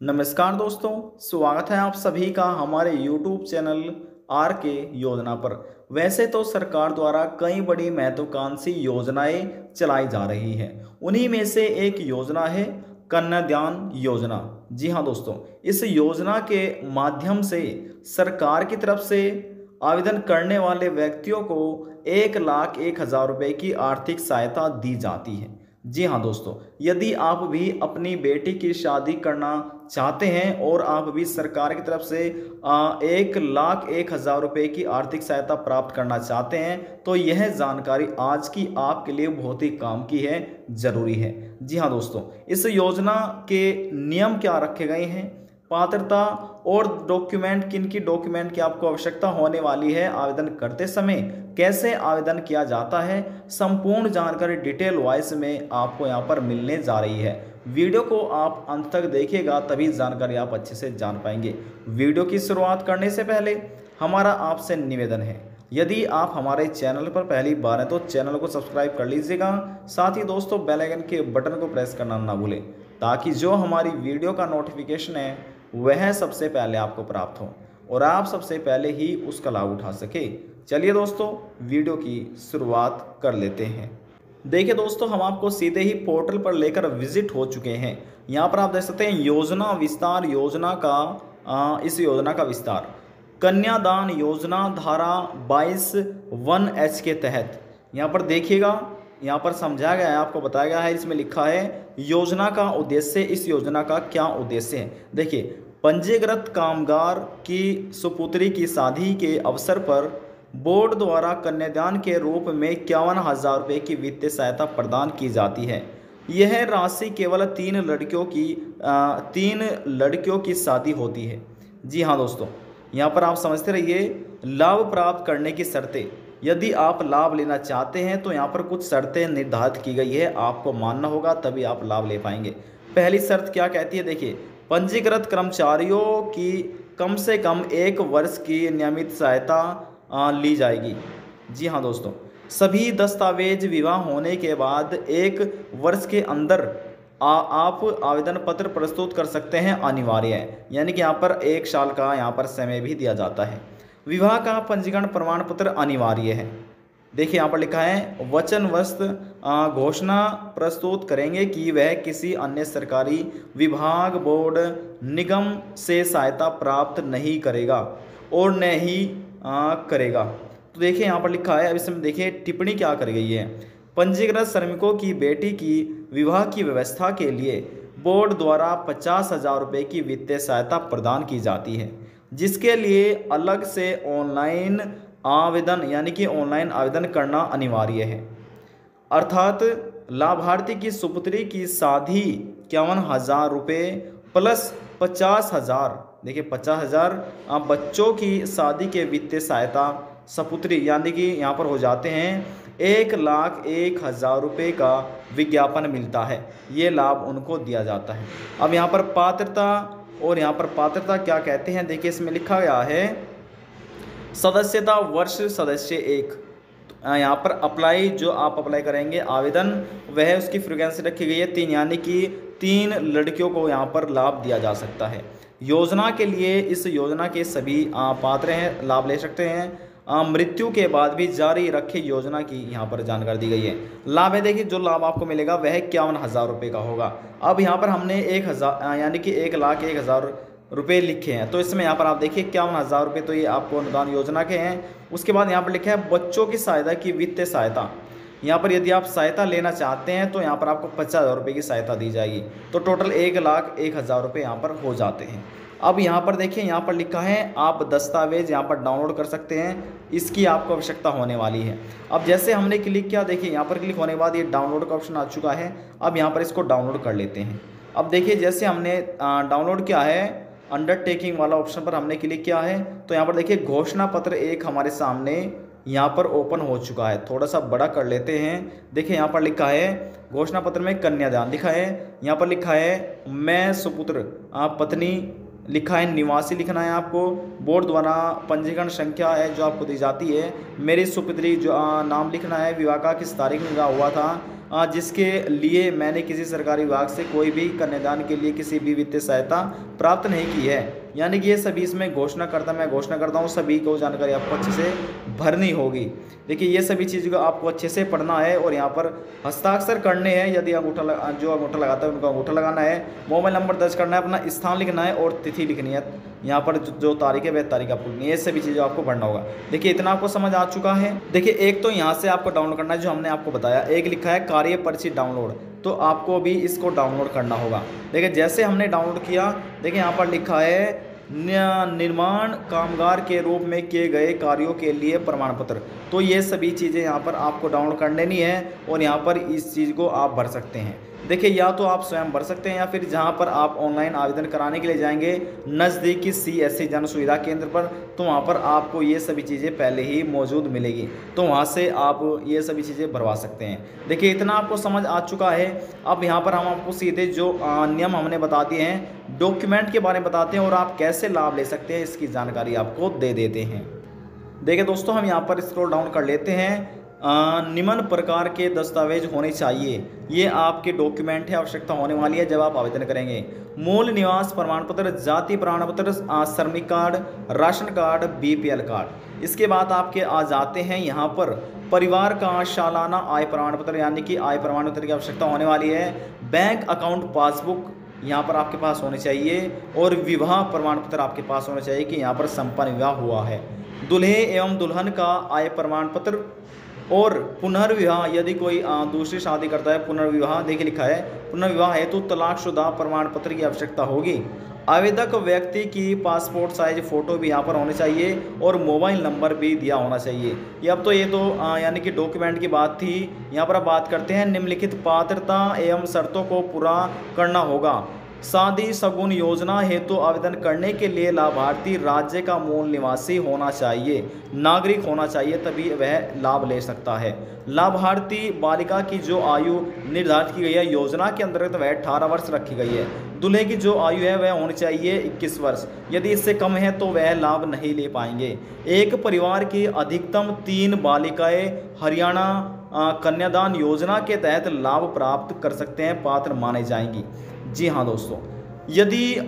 नमस्कार दोस्तों, स्वागत है आप सभी का हमारे YouTube चैनल आर के योजना पर। वैसे तो सरकार द्वारा कई बड़ी महत्वाकांक्षी योजनाएं चलाई जा रही हैं। उन्हीं में से एक योजना है कन्यादान योजना। जी हाँ दोस्तों, इस योजना के माध्यम से सरकार की तरफ से आवेदन करने वाले व्यक्तियों को 1,01,000 रुपये की आर्थिक सहायता दी जाती है। जी हाँ दोस्तों, यदि आप भी अपनी बेटी की शादी करना चाहते हैं और आप भी सरकार की तरफ से 1,01,000 रुपये की आर्थिक सहायता प्राप्त करना चाहते हैं तो यह जानकारी आज की आपके लिए बहुत ही काम की है, जरूरी है। जी हाँ दोस्तों, इस योजना के नियम क्या रखे गए हैं, पात्रता और डॉक्यूमेंट, किन की डॉक्यूमेंट की आपको आवश्यकता होने वाली है आवेदन करते समय, कैसे आवेदन किया जाता है, संपूर्ण जानकारी डिटेल वॉइस में आपको यहाँ पर मिलने जा रही है। वीडियो को आप अंत तक देखिएगा, तभी जानकारी आप अच्छे से जान पाएंगे। वीडियो की शुरुआत करने से पहले हमारा आपसे निवेदन है, यदि आप हमारे चैनल पर पहली बार हैं तो चैनल को सब्सक्राइब कर लीजिएगा। साथ ही दोस्तों बेल आइकन के बटन को प्रेस करना ना भूलें, ताकि जो हमारी वीडियो का नोटिफिकेशन है वह सबसे पहले आपको प्राप्त हो और आप सबसे पहले ही उसका लाभ उठा सके। चलिए दोस्तों, वीडियो की शुरुआत कर लेते हैं। देखिए दोस्तों, हम आपको सीधे ही पोर्टल पर लेकर विजिट हो चुके हैं। यहाँ पर आप देख सकते हैं योजना विस्तार, योजना का इस योजना का विस्तार कन्यादान योजना धारा 22(1)(h) के तहत यहाँ पर देखिएगा, यहाँ पर समझाया गया है, आपको बताया गया है। इसमें लिखा है योजना का उद्देश्य, इस योजना का क्या उद्देश्य है। देखिए, पंजीकृत कामगार की सुपुत्री की शादी के अवसर पर बोर्ड द्वारा कन्यादान के रूप में 51,000 रुपये की वित्तीय सहायता प्रदान की जाती है। यह राशि केवल 3 लड़कियों की शादी होती है। जी हाँ दोस्तों, यहाँ पर आप समझते रहिए। लाभ प्राप्त करने की शर्तें, यदि आप लाभ लेना चाहते हैं तो यहाँ पर कुछ शर्तें निर्धारित की गई है, आपको मानना होगा तभी आप लाभ ले पाएंगे। पहली शर्त क्या कहती है, देखिए, पंजीकृत कर्मचारियों की कम से कम 1 वर्ष की नियमित सहायता ली जाएगी। जी हाँ दोस्तों, सभी दस्तावेज विवाह होने के बाद 1 वर्ष के अंदर आप आवेदन पत्र प्रस्तुत कर सकते हैं, अनिवार्य है। यानी कि यहाँ पर 1 साल का यहाँ पर समय भी दिया जाता है। विवाह का पंजीकरण प्रमाण पत्र अनिवार्य है। देखिए, यहाँ पर लिखा है वचनवश घोषणा प्रस्तुत करेंगे कि वह किसी अन्य सरकारी विभाग, बोर्ड, निगम से सहायता प्राप्त नहीं करेगा और न ही करेगा। तो देखिए, यहाँ पर लिखा है, अब इसमें देखिए टिप्पणी क्या कर गई है। पंजीकृत श्रमिकों की बेटी की विवाह की व्यवस्था के लिए बोर्ड द्वारा 50,000 रुपये की वित्तीय सहायता प्रदान की जाती है, जिसके लिए अलग से ऑनलाइन आवेदन, यानी कि ऑनलाइन आवेदन करना अनिवार्य है। अर्थात लाभार्थी की सुपुत्री की शादी 51,000 रुपये प्लस 50,000, देखिए 50,000 बच्चों की शादी के वित्तीय सहायता सपुत्री, यानी कि यहाँ पर हो जाते हैं 1,01,000 रुपये का विज्ञापन मिलता है। ये लाभ उनको दिया जाता है। अब यहाँ पर पात्रता, और यहाँ पर पात्रता क्या कहते हैं, देखिए इसमें लिखा गया है सदस्यता वर्ष सदस्य 1। यहाँ पर अप्लाई, जो आप अप्लाई करेंगे आवेदन, वह उसकी फ्रीक्वेंसी रखी गई है 3, यानी कि 3 लड़कियों को यहाँ पर लाभ दिया जा सकता है। योजना के लिए, इस योजना के सभी पात्र हैं, लाभ ले सकते हैं। मृत्यु के बाद भी जारी रखे योजना की यहाँ पर जानकारी दी गई है। लाभ है, देखिए जो लाभ आपको मिलेगा वह 51,000 रुपये का होगा। अब यहाँ पर हमने 1,000 यानी कि 1,01,000 रुपये लिखे हैं, तो इसमें यहाँ पर आप देखिए 51,000 रुपये तो ये आपको अनुदान योजना के हैं। उसके बाद यहाँ पर लिखा है बच्चों की सहायता की वित्तीय सहायता। यहाँ पर यदि आप सहायता लेना चाहते हैं तो यहाँ पर आपको 50,000 रुपये की सहायता दी जाएगी, तो टोटल 1,01,000 रुपये यहाँ पर हो जाते हैं। अब यहाँ पर देखिए, यहाँ पर लिखा है आप दस्तावेज यहाँ पर डाउनलोड कर सकते हैं, इसकी आपको आवश्यकता होने वाली है। अब जैसे हमने क्लिक किया, देखिए यहाँ पर क्लिक होने के बाद ये डाउनलोड का ऑप्शन आ चुका है। अब यहाँ पर इसको डाउनलोड कर लेते हैं। अब देखिए, जैसे हमने डाउनलोड किया है, अंडरटेकिंग वाला ऑप्शन पर हमने क्लिक किया है, तो यहाँ पर देखिए घोषणा पत्र 1 हमारे सामने यहाँ पर ओपन हो चुका है। थोड़ा सा बड़ा कर लेते हैं। देखिए, यहाँ पर लिखा है घोषणा पत्र में कन्यादान लिखा है, यहाँ पर लिखा है मैं सुपुत्र पत्नी लिखा है, निवासी लिखना है आपको, बोर्ड द्वारा पंजीकरण संख्या है जो आपको दी जाती है, मेरी सुपुत्री जो नाम लिखना है, विवाह का किस तारीख में विवाह हुआ था, जिसके लिए मैंने किसी सरकारी विभाग से कोई भी कन्यादान के लिए किसी भी वित्तीय सहायता प्राप्त नहीं की है। यानी कि ये सभी इसमें मैं घोषणा करता हूँ, सभी को जानकारी आपको अच्छे से भरनी होगी। देखिए ये सभी चीज़ों को आपको अच्छे से पढ़ना है और यहाँ पर हस्ताक्षर करने हैं। यदि जो अंगूठा लगाता है उनको अंगूठा लगाना है, मोबाइल नंबर दर्ज करना है, अपना स्थान लिखना है और तिथि लिखनी है। यहाँ पर जो तारीख है वह तारीख आपको लिखनी है। ये सभी चीज़ें आपको पढ़ना होगा। देखिए इतना आपको समझ आ चुका है। देखिए एक तो यहाँ से आपको डाउनलोड करना है जो हमने आपको बताया, एक लिखा है कार्य पर्ची डाउनलोड, तो आपको भी इसको डाउनलोड करना होगा। देखिए जैसे हमने डाउनलोड किया, देखिए यहाँ पर लिखा है निर्माण कामगार के रूप में किए गए कार्यों के लिए प्रमाण पत्र। तो ये सभी चीज़ें यहाँ पर आपको डाउनलोड कर लेनी है और यहाँ पर इस चीज़ को आप भर सकते हैं। देखिए या तो आप स्वयं भर सकते हैं या फिर जहाँ पर आप ऑनलाइन आवेदन कराने के लिए जाएंगे नज़दीकी CSC जन सुविधा केंद्र पर, तो वहाँ पर आपको ये सभी चीज़ें पहले ही मौजूद मिलेगी, तो वहाँ से आप ये सभी चीज़ें भरवा सकते हैं। देखिए इतना आपको समझ आ चुका है। अब यहाँ पर हम आपको सीधे जो नियम हमने बता दिए हैं, डॉक्यूमेंट के बारे में बताते हैं और आप कैसे लाभ ले सकते हैं इसकी जानकारी आपको दे देते हैं। देखिए दोस्तों हम यहाँ पर स्क्रॉल डाउन कर लेते हैं। निम्न प्रकार के दस्तावेज होने चाहिए, ये आपके डॉक्यूमेंट है, आवश्यकता होने वाली है जब आप आवेदन करेंगे। मूल निवास प्रमाण पत्र, जाति प्रमाण पत्र, श्रमिक card, ration card, BPL card. इसके बाद आपके आ जाते हैं यहाँ पर परिवार का सालाना आय प्रमाण पत्र, यानी कि आय प्रमाण पत्र की आवश्यकता होने वाली है। बैंक अकाउंट पासबुक यहाँ पर आपके पास होनी चाहिए और विवाह प्रमाण पत्र आपके पास होना चाहिए कि यहाँ पर संपन्न विवाह हुआ है। दूल्हे एवं दुल्हन का आय प्रमाण पत्र और पुनर्विवाह, यदि कोई दूसरी शादी करता है पुनर्विवाह, देखिए लिखा है पुनर्विवाह हेतु तलाकशुदा प्रमाण पत्र की आवश्यकता होगी। आवेदक व्यक्ति की पासपोर्ट साइज फ़ोटो भी यहाँ पर होने चाहिए और मोबाइल नंबर भी दिया होना चाहिए। ये अब तो यानी कि डॉक्यूमेंट की बात थी। यहाँ पर अब बात करते हैं निम्नलिखित पात्रता एवं शर्तों को पूरा करना होगा। शादी शगुन योजना हेतु आवेदन करने के लिए लाभार्थी राज्य का मूल निवासी होना चाहिए, नागरिक होना चाहिए, तभी वह लाभ ले सकता है। लाभार्थी बालिका की जो आयु निर्धारित की गई है योजना के अंतर्गत वह 18 वर्ष रखी गई है। दूल्हे की जो आयु है वह होनी चाहिए 21 वर्ष, यदि इससे कम है तो वह लाभ नहीं ले पाएंगे। एक परिवार की अधिकतम 3 बालिकाएं हरियाणा कन्यादान योजना के तहत लाभ प्राप्त कर सकते हैं, पात्र माने जाएंगी। जी हाँ दोस्तों, यदि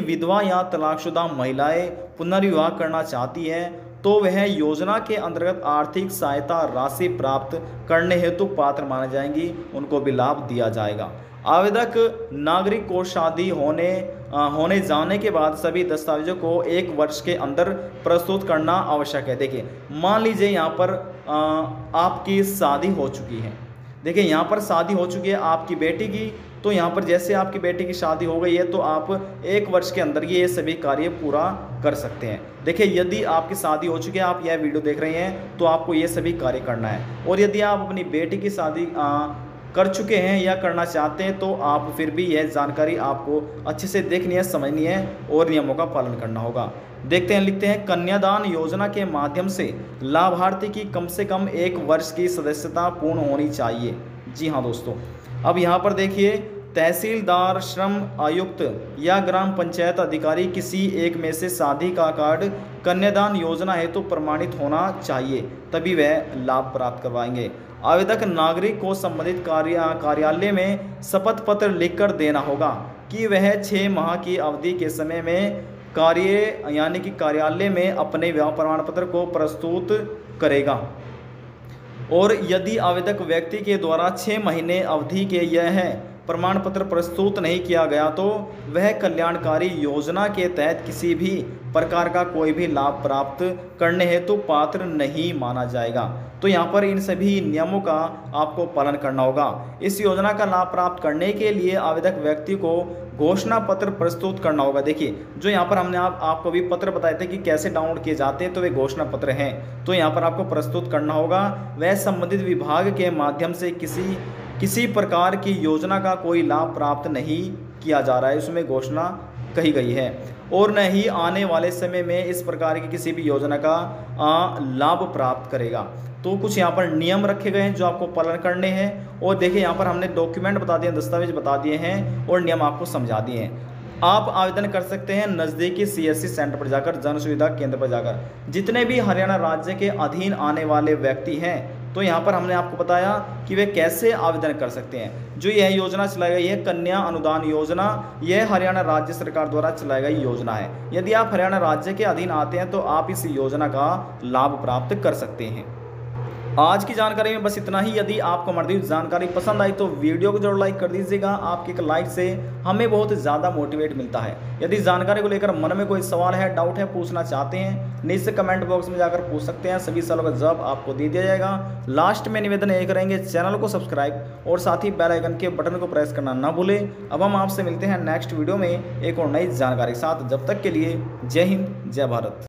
विधवा या तलाकशुदा महिलाएं पुनर्विवाह करना चाहती हैं तो वह योजना के अंतर्गत आर्थिक सहायता राशि प्राप्त करने हेतु पात्र माने जाएंगी, उनको भी लाभ दिया जाएगा। आवेदक नागरिक को शादी होने जाने के बाद सभी दस्तावेजों को 1 वर्ष के अंदर प्रस्तुत करना आवश्यक है। देखिए मान लीजिए यहाँ पर आपकी शादी हो चुकी है, देखिए यहाँ पर शादी हो चुकी है आपकी बेटी की, तो यहाँ पर जैसे आपकी बेटी की शादी हो गई है तो आप 1 वर्ष के अंदर ये सभी कार्य पूरा कर सकते हैं। देखिए यदि आपकी शादी हो चुकी है, आप यह वीडियो देख रहे हैं, तो आपको ये सभी कार्य करना है। और यदि आप अपनी बेटी की शादी कर चुके हैं या करना चाहते हैं तो आप फिर भी यह जानकारी आपको अच्छे से देखनी है, समझनी है और नियमों का पालन करना होगा। देखते हैं, लिखते हैं कन्यादान योजना के माध्यम से लाभार्थी की कम से कम 1 वर्ष की सदस्यता पूर्ण होनी चाहिए। जी हाँ दोस्तों, अब यहाँ पर देखिए तहसीलदार, श्रम आयुक्त या ग्राम पंचायत अधिकारी किसी एक में से शादी का कार्ड कन्यादान योजना हेतु प्रमाणित होना चाहिए, तभी वह लाभ प्राप्त करवाएंगे। आवेदक नागरिक को संबंधित कार्यालय में शपथ पत्र लिखकर देना होगा कि वह 6 माह की अवधि के समय में कार्यालय में अपने विवाह प्रमाण पत्र को प्रस्तुत करेगा। और यदि आवेदक व्यक्ति के द्वारा 6 महीने अवधि के यह प्रमाण पत्र प्रस्तुत नहीं किया गया तो वह कल्याणकारी योजना के तहत किसी भी प्रकार का कोई भी लाभ प्राप्त करने हेतु पात्र नहीं माना जाएगा। तो यहाँ पर इन सभी नियमों का आपको पालन करना होगा। इस योजना का लाभ प्राप्त करने के लिए आवेदक व्यक्ति को घोषणा पत्र प्रस्तुत करना होगा। देखिए जो यहाँ पर हमने आपको भी पत्र बताए थे कि कैसे डाउनलोड किए जाते हैं, तो वे घोषणा पत्र हैं, तो यहाँ पर आपको प्रस्तुत करना होगा। वह संबंधित विभाग के माध्यम से किसी प्रकार की योजना का कोई लाभ प्राप्त नहीं किया जा रहा है, उसमें घोषणा कही गई है, और न ही आने वाले समय में इस प्रकार की किसी भी योजना का लाभ प्राप्त करेगा। तो कुछ यहाँ पर नियम रखे गए हैं जो आपको पालन करने हैं। और देखिए यहाँ पर हमने डॉक्यूमेंट बता दिए, दस्तावेज बता दिए हैं और नियम आपको समझा दिए हैं। आप आवेदन कर सकते हैं नज़दीकी CSC सेंटर पर जाकर, जन सुविधा केंद्र पर जाकर। जितने भी हरियाणा राज्य के अधीन आने वाले व्यक्ति हैं तो यहाँ पर हमने आपको बताया कि वे कैसे आवेदन कर सकते हैं। जो यह योजना चलाई गई है कन्या अनुदान योजना, यह हरियाणा राज्य सरकार द्वारा चलाई गई योजना है। यदि आप हरियाणा राज्य के अधीन आते हैं तो आप इस योजना का लाभ प्राप्त कर सकते हैं। आज की जानकारी में बस इतना ही। यदि आपको हमारी जानकारी पसंद आई तो वीडियो को जरूर लाइक कर दीजिएगा। आपके एक लाइक से हमें बहुत ज़्यादा मोटिवेट मिलता है। यदि जानकारी को लेकर मन में कोई सवाल है, डाउट है, पूछना चाहते हैं, नीचे कमेंट बॉक्स में जाकर पूछ सकते हैं। सभी सवालों का जवाब आपको दे दिया जाएगा। लास्ट में निवेदन ये करेंगे, चैनल को सब्सक्राइब और साथ ही बेल आइकन के बटन को प्रेस करना ना भूलें। अब हम आपसे मिलते हैं नेक्स्ट वीडियो में एक और नई जानकारी के साथ। जब तक के लिए जय हिंद, जय भारत।